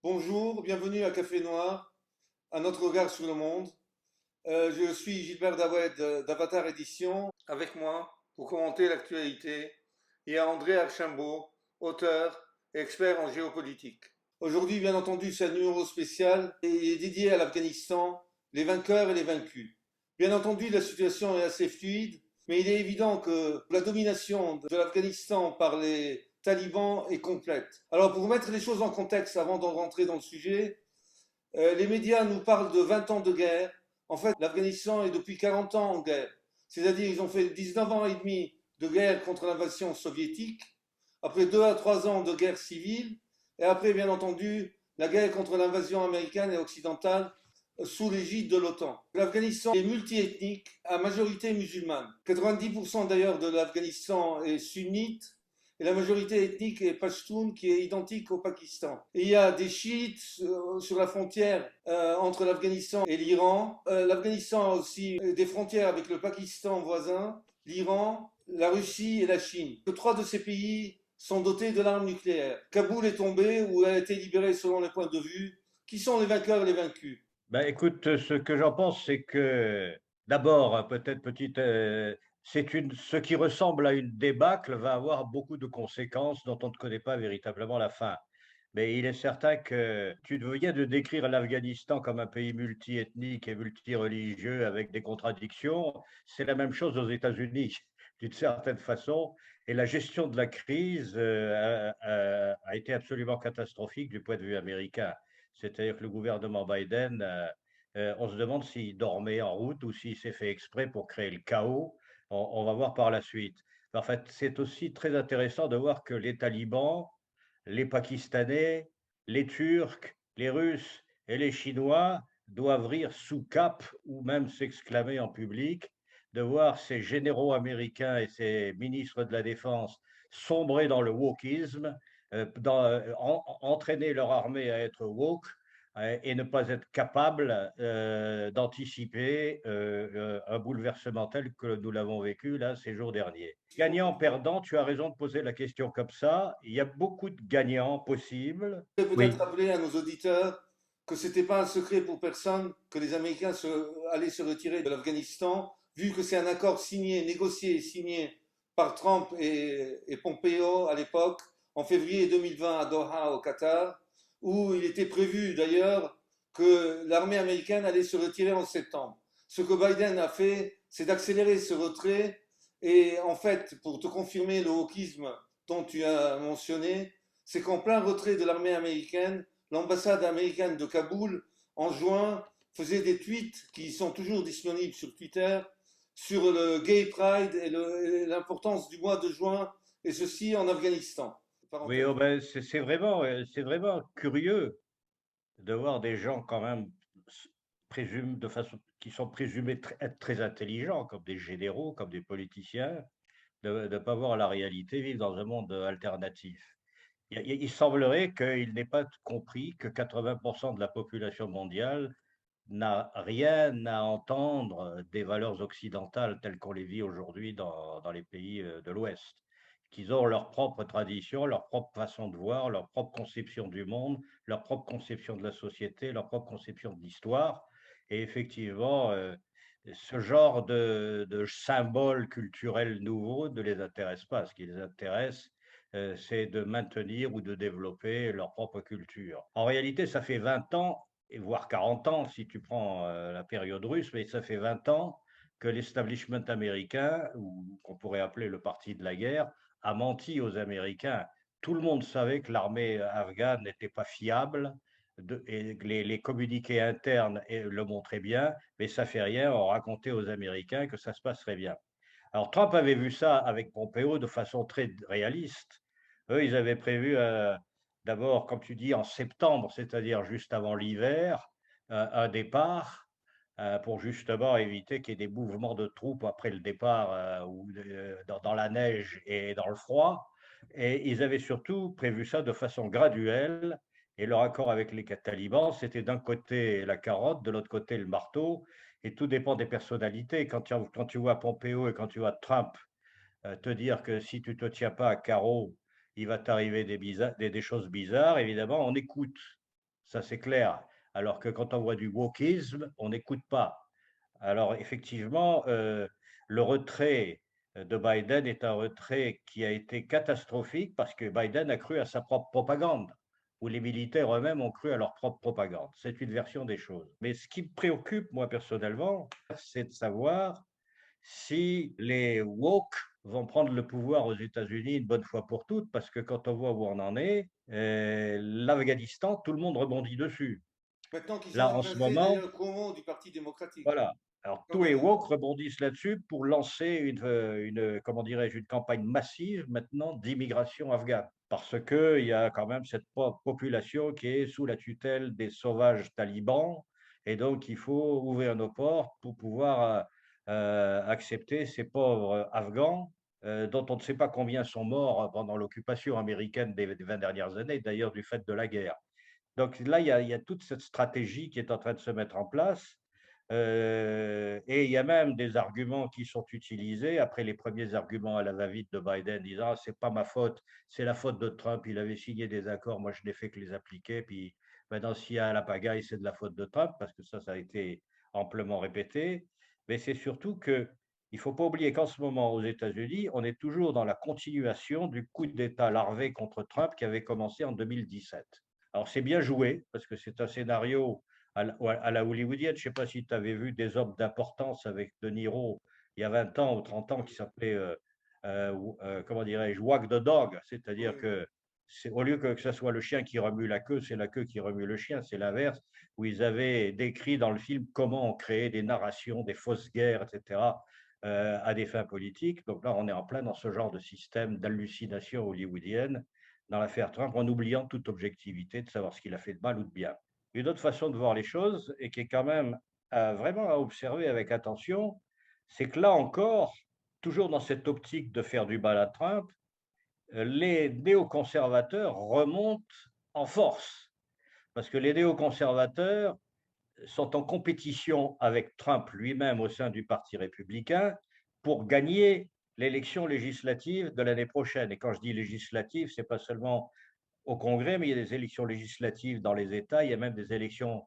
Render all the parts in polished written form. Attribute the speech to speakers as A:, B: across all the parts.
A: Bonjour, bienvenue à Café Noir, à notre regard sur le monde. Je suis Gilbert Dawed d'Avatar Édition. Avec moi, pour commenter l'actualité, il y a André Archambault, auteur et expert en géopolitique. Aujourd'hui, bien entendu, c'est un numéro spécial et il est dédié à l'Afghanistan, les vainqueurs et les vaincus. Bien entendu, la situation est assez fluide, mais il est évident que la domination de l'Afghanistan par les talibans est complète. Alors, pour mettre les choses en contexte avant d'en rentrer dans le sujet, les médias nous parlent de 20 ans de guerre. En fait, l'Afghanistan est depuis 40 ans en guerre. C'est-à-dire qu'ils ont fait 19 ans et demi de guerre contre l'invasion soviétique, après 2 à 3 ans de guerre civile, et après, bien entendu, la guerre contre l'invasion américaine et occidentale sous l'égide de l'OTAN. L'Afghanistan est multiethnique, à majorité musulmane. 90% d'ailleurs de l'Afghanistan est sunnite, et la majorité ethnique est Pashtun, qui est identique au Pakistan. Et il y a des chiites sur la frontière entre l'Afghanistan et l'Iran. L'Afghanistan a aussi des frontières avec le Pakistan voisin, l'Iran, la Russie et la Chine. Que trois de ces pays sont dotés de l'arme nucléaire. Kaboul est tombée ou elle a été libérée selon les points de vue. Qui sont les vainqueurs et les vaincus?
B: Ben, écoute, ce que j'en pense, c'est que d'abord, peut-être petite, ce qui ressemble à une débâcle va avoir beaucoup de conséquences dont on ne connaît pas véritablement la fin. Mais il est certain que tu viens de décrire l'Afghanistan comme un pays multiethnique et multireligieux avec des contradictions. C'est la même chose aux États-Unis, d'une certaine façon. Et la gestion de la crise a été absolument catastrophique du point de vue américain. C'est-à-dire que le gouvernement Biden, on se demande s'il dormait en route ou s'il s'est fait exprès pour créer le chaos. On va voir par la suite. En fait, c'est aussi très intéressant de voir que les talibans, les Pakistanais, les Turcs, les Russes et les Chinois doivent rire sous cape ou même s'exclamer en public, de voir ces généraux américains et ces ministres de la Défense sombrer dans le wokisme, entraîner leur armée à être woke et ne pas être capable d'anticiper un bouleversement tel que nous l'avons vécu là ces jours derniers. Gagnant, perdant, tu as raison de poser la question comme ça. Il y a beaucoup de gagnants possibles.
A: Peut-être
B: Oui,
A: rappeler à nos auditeurs que ce n'était pas un secret pour personne que les Américains allaient se retirer de l'Afghanistan, vu que c'est un accord signé, négocié et signé par Trump et Pompeo à l'époque, en février 2020 à Doha, au Qatar, où il était prévu d'ailleurs que l'armée américaine allait se retirer en septembre. Ce que Biden a fait, c'est d'accélérer ce retrait. Et en fait, pour te confirmer le wokisme dont tu as mentionné, c'est qu'en plein retrait de l'armée américaine, l'ambassade américaine de Kaboul, en juin, faisait des tweets qui sont toujours disponibles sur Twitter sur le Gay Pride et l'importance du mois de juin, et ceci en Afghanistan.
B: oui,
A: Parenthèse.
B: oh ben, c'est vraiment curieux de voir des gens quand même de façon, qui sont présumés être très intelligents, comme des généraux, comme des politiciens, de ne pas voir la réalité, vivre dans un monde alternatif. Il semblerait qu'il n'ait pas compris que 80% de la population mondiale n'a rien à entendre des valeurs occidentales telles qu'on les vit aujourd'hui dans les pays de l'Ouest, qu'ils ont leur propre tradition, leur propre façon de voir, leur propre conception du monde, leur propre conception de la société, leur propre conception de l'histoire. Et effectivement, ce genre de symboles culturels nouveaux ne les intéresse pas. Ce qui les intéresse, c'est de maintenir ou de développer leur propre culture. En réalité, ça fait 20 ans et voire 40 ans si tu prends la période russe, mais ça fait 20 ans que l'establishment américain, ou qu'on pourrait appeler le parti de la guerre, a menti aux Américains. Tout le monde savait que l'armée afghane n'était pas fiable, et les communiqués internes le montraient bien, mais ça fait rien, on racontait aux Américains que ça se passerait bien. Alors Trump avait vu ça avec Pompeo de façon très réaliste. Eux, ils avaient prévu d'abord, comme tu dis, en septembre, c'est-à-dire juste avant l'hiver, un départ pour justement éviter qu'il y ait des mouvements de troupes après le départ ou dans la neige et dans le froid. Et ils avaient surtout prévu ça de façon graduelle. Et leur accord avec les talibans, c'était d'un côté la carotte, de l'autre côté le marteau. Et tout dépend des personnalités. Quand tu vois Pompeo et quand tu vois Trump te dire que si tu te tiens pas à carreau, il va t'arriver des choses bizarres, évidemment, on écoute. Ça c'est clair. Alors que quand on voit du wokisme, on n'écoute pas. Alors effectivement, le retrait de Biden est un retrait qui a été catastrophique parce que Biden a cru à sa propre propagande, ou les militaires eux-mêmes ont cru à leur propre propagande. C'est une version des choses. Mais ce qui me préoccupe, moi personnellement, c'est de savoir si les woke vont prendre le pouvoir aux États-Unis une bonne fois pour toutes, parce que quand on voit où on en est, l'Afghanistan, tout le monde rebondit dessus.
A: Maintenant qu'ils ont
B: Là, en ce
A: agrafé
B: moment,
A: d'ailleurs Cuomo du Parti démocratique.
B: voilà. Alors,
A: Quand
B: tous les
A: même.
B: woke rebondissent là-dessus pour lancer comment dirais-je, une campagne massive maintenant d'immigration afghane. Parce qu'il y a quand même cette population qui est sous la tutelle des sauvages talibans. Et donc, il faut ouvrir nos portes pour pouvoir accepter ces pauvres Afghans, dont on ne sait pas combien sont morts pendant l'occupation américaine des 20 dernières années, d'ailleurs du fait de la guerre. Donc là, il y a toute cette stratégie qui est en train de se mettre en place. Et il y a même des arguments qui sont utilisés après les premiers arguments à la va-vite de Biden disant ah, c'est pas ma faute, c'est la faute de Trump, il avait signé des accords, moi je n'ai fait que les appliquer, puis maintenant s'il y a la pagaille, c'est de la faute de Trump, parce que ça a été amplement répété. Mais c'est surtout que il ne faut pas oublier qu'en ce moment aux États-Unis, on est toujours dans la continuation du coup d'État larvé contre Trump qui avait commencé en 2017. Alors c'est bien joué, parce que c'est un scénario à la hollywoodienne. Je ne sais pas si tu avais vu des hommes d'importance avec De Niro il y a 20 ans ou 30 ans qui s'appelait, comment dirais-je, Wag the Dog. C'est-à-dire
A: Oui.
B: que au lieu que ce soit le chien qui remue la queue, c'est la queue qui remue le chien, c'est l'inverse, où ils avaient décrit dans le film comment on créait des narrations, des fausses guerres, etc., à des fins politiques. Donc là, on est en plein dans ce genre de système d'hallucination hollywoodienne dans l'affaire Trump, en oubliant toute objectivité de savoir ce qu'il a fait de mal ou de bien. Une autre façon de voir les choses, et qui est quand même vraiment à observer avec attention, c'est que là encore, toujours dans cette optique de faire du mal à Trump, les néoconservateurs remontent en force, parce que les néoconservateurs sont en compétition avec Trump lui-même au sein du Parti républicain pour gagner l'élection législative de l'année prochaine. Et quand je dis législative, ce n'est pas seulement au Congrès, mais il y a des élections législatives dans les États, il y a même des élections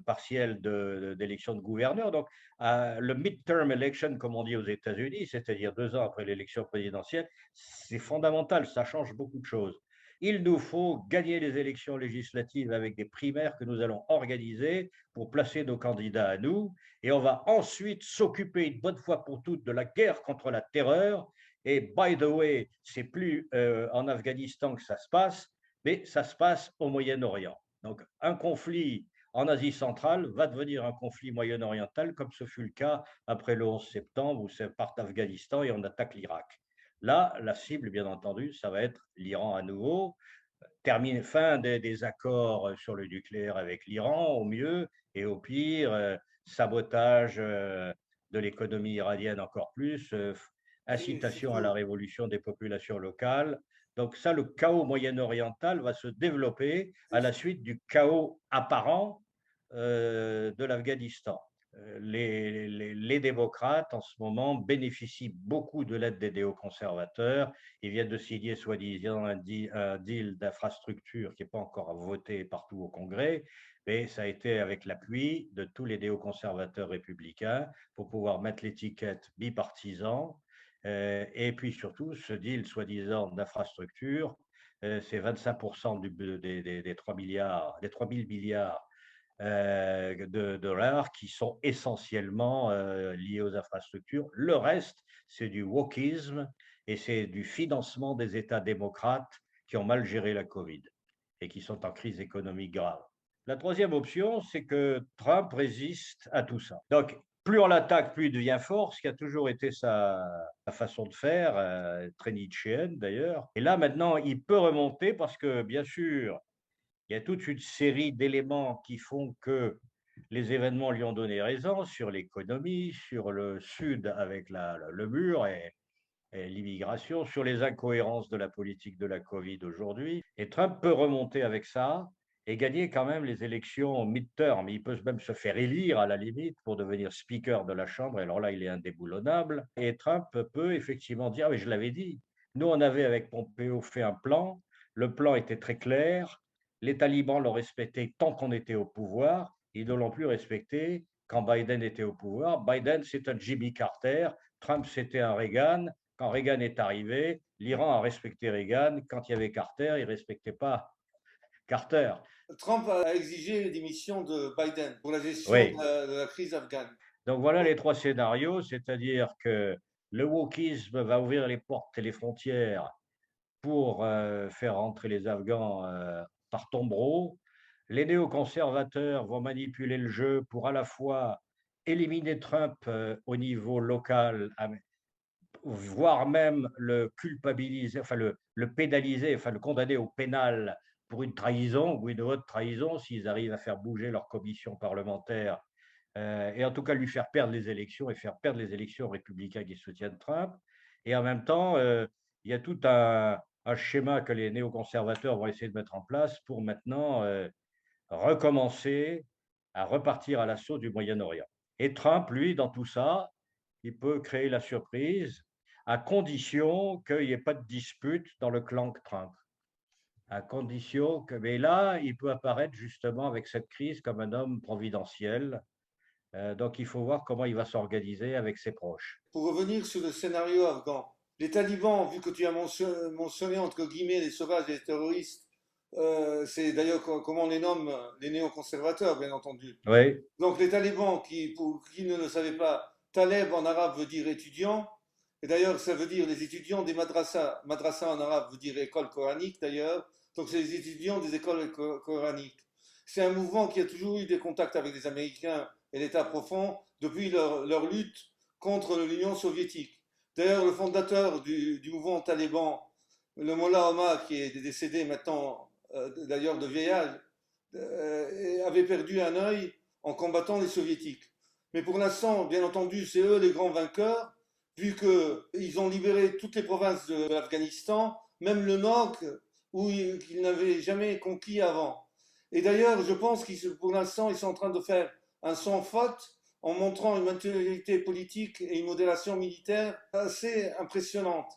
B: partielles d'élections de gouverneurs. Donc, le midterm election, comme on dit aux États-Unis, c'est-à-dire 2 ans après l'élection présidentielle, c'est fondamental, ça change beaucoup de choses. Il nous faut gagner les élections législatives avec des primaires que nous allons organiser pour placer nos candidats à nous. Et on va ensuite s'occuper une bonne fois pour toutes de la guerre contre la terreur. Et by the way, c'est plus en Afghanistan que ça se passe, mais ça se passe au Moyen-Orient. Donc un conflit en Asie centrale va devenir un conflit moyen-oriental, comme ce fut le cas après le 11 septembre, où c'est part d'Afghanistan et on attaque l'Irak. Là, la cible, bien entendu, ça va être l'Iran à nouveau. Fin des accords sur le nucléaire avec l'Iran, au mieux, et au pire, sabotage de l'économie iranienne encore plus,
A: Et
B: incitation à la
A: surtout,
B: révolution des populations locales. Donc ça, le chaos moyen-oriental va se développer à la suite du chaos apparent de l'Afghanistan. Les démocrates, en ce moment, bénéficient beaucoup de l'aide des néoconservateurs. Ils viennent de signer, soi-disant, un deal d'infrastructure qui n'est pas encore voté partout au Congrès, mais ça a été avec l'appui de tous les néoconservateurs républicains pour pouvoir mettre l'étiquette bipartisan. Et puis surtout, ce deal, soi-disant, d'infrastructure, c'est 25% des 3 milliards, des 3 000 milliards de dollars qui sont essentiellement liés aux infrastructures. Le reste, c'est du wokisme et c'est du financement des États démocrates qui ont mal géré la Covid et qui sont en crise économique grave. La troisième option, c'est que Trump résiste à tout ça. Donc, plus on l'attaque, plus il devient fort, ce qui a toujours été sa façon de faire, très nietzschéenne d'ailleurs. Et là, maintenant, il peut remonter parce que, bien sûr, il y a toute une série d'éléments qui font que les événements lui ont donné raison sur l'économie, sur le Sud avec le mur et l'immigration, sur les incohérences de la politique de la Covid aujourd'hui. Et Trump peut remonter avec ça et gagner quand même les élections mid-term. Il peut même se faire élire à la limite pour devenir speaker de la Chambre. Et alors là, il est indéboulonnable. Et Trump peut effectivement dire, ah, mais je l'avais dit, nous on avait avec Pompeo fait un plan, le plan était très clair, Les talibans l'ont respecté tant qu'on était au pouvoir, ils ne l'ont plus respecté quand Biden était au pouvoir. Biden, c'est un Jimmy Carter, Trump, c'était un Reagan. Quand Reagan est arrivé, l'Iran a respecté Reagan. Quand il y avait Carter, il ne respectait pas Carter.
A: Trump a exigé les démissions de Biden pour la gestion
B: Oui.
A: de la crise afghane.
B: Donc voilà les trois scénarios, c'est-à-dire que le wokisme va ouvrir les portes et les frontières pour faire rentrer les Afghans par tombereau. Les néoconservateurs vont manipuler le jeu pour à la fois éliminer Trump au niveau local, voire même le culpabiliser, enfin le pénaliser, enfin le condamner au pénal pour une trahison ou une haute trahison s'ils arrivent à faire bouger leur commission parlementaire et en tout cas lui faire perdre les élections et faire perdre les élections aux républicains qui soutiennent Trump. Et en même temps, il y a tout un schéma que les néoconservateurs vont essayer de mettre en place pour maintenant recommencer à repartir à l'assaut du Moyen-Orient. Et Trump, lui, dans tout ça, il peut créer la surprise à condition qu'il n'y ait pas de dispute dans le clan Trump. À condition que, mais là, il peut apparaître justement avec cette crise comme un homme providentiel. Donc, il faut voir comment il va s'organiser avec ses proches.
A: Pour revenir sur le scénario afghan, les talibans, vu que tu as mentionné entre guillemets les sauvages et les terroristes, c'est d'ailleurs comment on les nomme les néoconservateurs, bien entendu.
B: Oui,
A: Donc les talibans, pour qui ne le savait pas, Taleb en arabe veut dire étudiant, et d'ailleurs ça veut dire les étudiants des madrasas. Madrasa en arabe veut dire école coranique d'ailleurs, donc c'est les étudiants des écoles coraniques. C'est un mouvement qui a toujours eu des contacts avec les Américains et l'État profond depuis leur lutte contre l'Union soviétique. D'ailleurs, le fondateur du mouvement taliban, le Mollah Omar, qui est décédé maintenant, d'ailleurs de vieil âge, avait perdu un œil en combattant les soviétiques. Mais pour l'instant, bien entendu, c'est eux les grands vainqueurs, vu qu'ils ont libéré toutes les provinces de l'Afghanistan, même le nord, où qu'ils n'avaient jamais conquis avant. Et d'ailleurs, je pense qu'ils, pour l'instant, ils sont en train de faire un sans faute en montrant une maturité politique et une modération militaire assez impressionnante.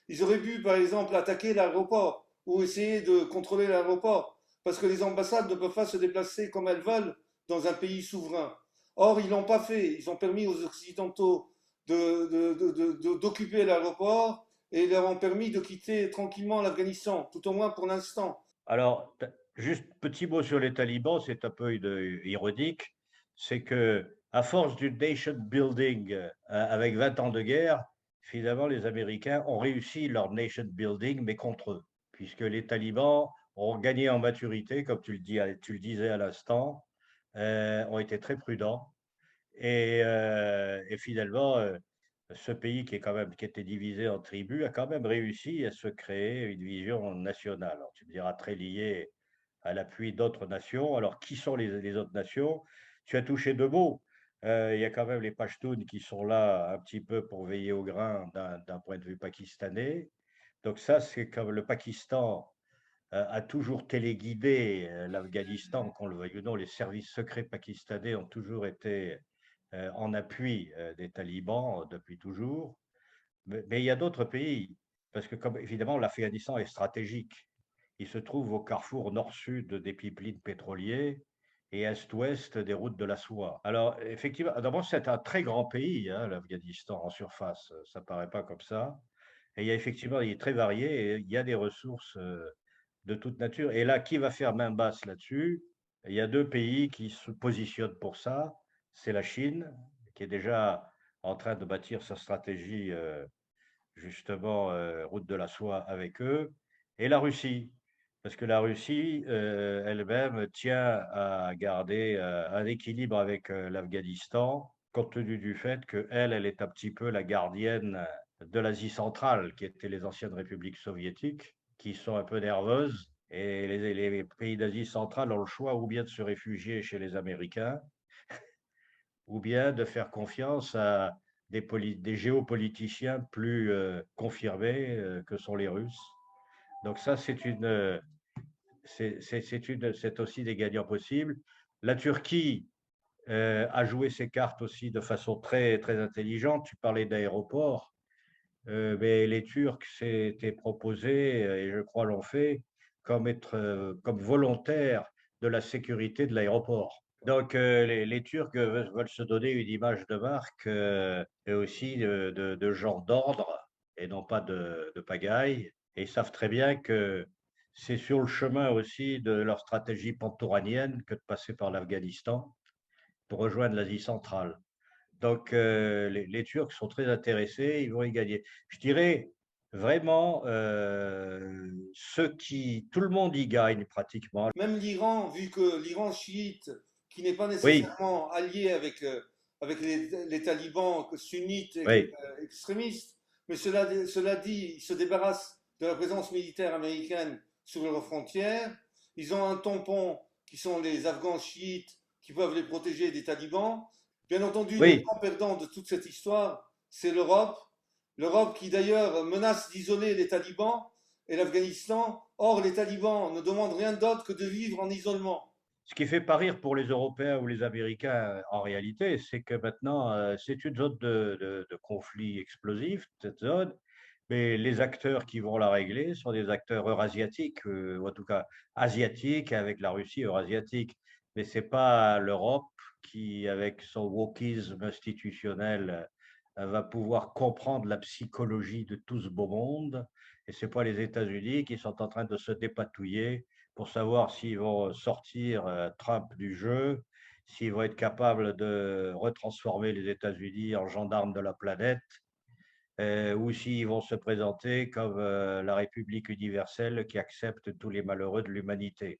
A: Ils auraient pu, par exemple, attaquer l'aéroport ou essayer de contrôler l'aéroport, parce que les ambassades ne peuvent pas se déplacer comme elles veulent dans un pays souverain. Or, ils ne l'ont pas fait. Ils ont permis aux Occidentaux d'occuper l'aéroport et ils leur ont permis de quitter tranquillement l'Afghanistan, tout au moins pour l'instant.
B: alors, juste petit mot sur les talibans, c'est un peu ironique, c'est que à force du nation building avec 20 ans de guerre, finalement, les Américains ont réussi leur nation building, mais contre eux, puisque les talibans ont gagné en maturité, comme tu le disais à l'instant, ont été très prudents, et finalement, ce pays qui est quand même qui était divisé en tribus a quand même réussi à se créer une vision nationale. Alors, tu me diras très lié à l'appui d'autres nations. Alors, qui sont les autres nations? Tu as touché deux mots. Il y a quand même les Pashtuns qui sont là un petit peu pour veiller au grain d'un point de vue pakistanais. Donc ça, c'est comme le Pakistan a toujours téléguidé l'Afghanistan, qu'on le veuille ou non. Les services secrets pakistanais ont toujours été en appui des talibans depuis toujours. Mais il y a d'autres pays, parce que comme évidemment l'Afghanistan est stratégique. Il se trouve au carrefour nord-sud des pipelines pétroliers et est-ouest des routes de la soie. Alors effectivement, d'abord c'est un très grand pays, hein, l'Afghanistan en surface, ça paraît pas comme ça. Et il y a effectivement, il est très varié et il y a des ressources de toute nature. Et là, qui va faire main basse là-dessus? Il y a deux pays qui se positionnent pour ça. C'est la Chine, qui est déjà en train de bâtir sa stratégie, justement, route de la soie avec eux, et la Russie. Parce que la Russie elle-même tient à garder un équilibre avec l'Afghanistan, compte tenu du fait qu'elle, elle est un petit peu la gardienne de l'Asie centrale, qui étaient les anciennes républiques soviétiques, qui sont un peu nerveuses. Et les pays d'Asie centrale ont le choix ou bien de se réfugier chez les Américains, ou bien de faire confiance à des géopoliticiens plus confirmés que sont les Russes. Donc ça, c'est aussi des gagnants possibles. La Turquie a joué ses cartes aussi de façon très, très intelligente. Tu parlais d'aéroport, mais les Turcs s'étaient proposés, et je crois l'ont fait, comme volontaires de la sécurité de l'aéroport. Donc les Turcs veulent se donner une image de marque et aussi de gens d'ordre et non pas de pagaille. Et ils savent très bien que c'est sur le chemin aussi de leur stratégie pantouranienne que de passer par l'Afghanistan pour rejoindre l'Asie centrale. Donc, les Turcs sont très intéressés, ils vont y gagner. Je dirais vraiment, tout le monde y gagne pratiquement.
A: Même l'Iran, vu que l'Iran chiite, qui n'est pas
B: Oui,
A: nécessairement allié avec les talibans sunnites
B: oui,
A: extrémistes, mais cela dit, ils se débarrassent de la présence militaire américaine sur leurs frontières. Ils ont un tampon qui sont les Afghans chiites qui peuvent les protéger des talibans. Bien entendu, le
B: oui.
A: grand perdant de toute cette histoire, c'est l'Europe. L'Europe qui d'ailleurs menace d'isoler les talibans et l'Afghanistan. Or, les talibans ne demandent rien d'autre que de vivre en isolement.
B: Ce qui fait pas rire pour les Européens ou les Américains en réalité, c'est que maintenant, c'est une zone de conflit explosif, cette zone, mais les acteurs qui vont la régler sont des acteurs eurasiatiques, ou en tout cas asiatiques, avec la Russie eurasiatique. Mais c'est pas l'Europe qui, avec son wokisme institutionnel, va pouvoir comprendre la psychologie de tout ce beau monde. Et c'est pas les États-Unis qui sont en train de se dépatouiller pour savoir s'ils vont sortir Trump du jeu, s'ils vont être capables de retransformer les États-Unis en gendarmes de la planète, ou s'ils vont se présenter comme la République universelle qui accepte tous les malheureux de l'humanité.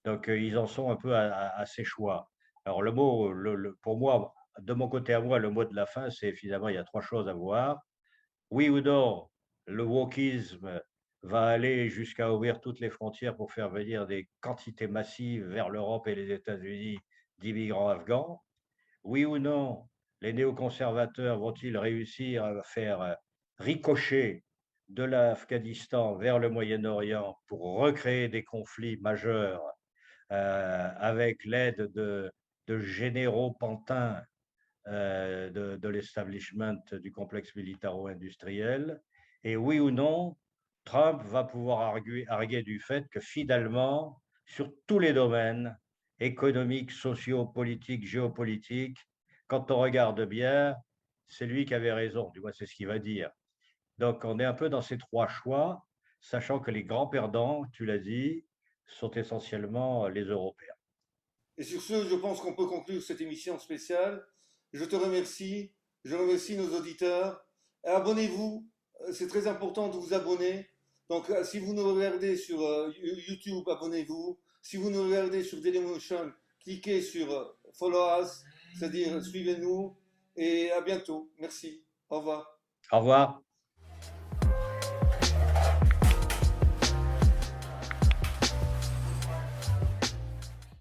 B: Donc ils en sont un peu à ces choix. Alors le mot, pour moi, de mon côté à moi, le mot de la fin, c'est finalement, il y a trois choses à voir. Oui ou non, le wokisme va aller jusqu'à ouvrir toutes les frontières pour faire venir des quantités massives vers l'Europe et les États-Unis d'immigrants afghans. Oui ou non, les néoconservateurs vont-ils réussir à faire ricocher de l'Afghanistan vers le Moyen-Orient pour recréer des conflits majeurs avec l'aide de généraux pantins de l'establishment du complexe militaro-industriel? Et oui ou non, Trump va pouvoir arguer du fait que finalement, sur tous les domaines, économiques, sociaux, politiques, géopolitiques, quand on regarde bien, c'est lui qui avait raison, du moins c'est ce qu'il va dire. Donc on est un peu dans ces trois choix, sachant que les grands perdants, tu l'as dit, sont essentiellement les Européens.
A: Et sur ce, je pense qu'on peut conclure cette émission spéciale. Je te remercie, je remercie nos auditeurs. Abonnez-vous, c'est très important de vous abonner. Donc, si vous nous regardez sur YouTube, abonnez-vous. Si vous nous regardez sur Dailymotion, cliquez sur Follow Us, c'est-à-dire suivez-nous. Et à bientôt. Merci. Au revoir.
B: Au revoir.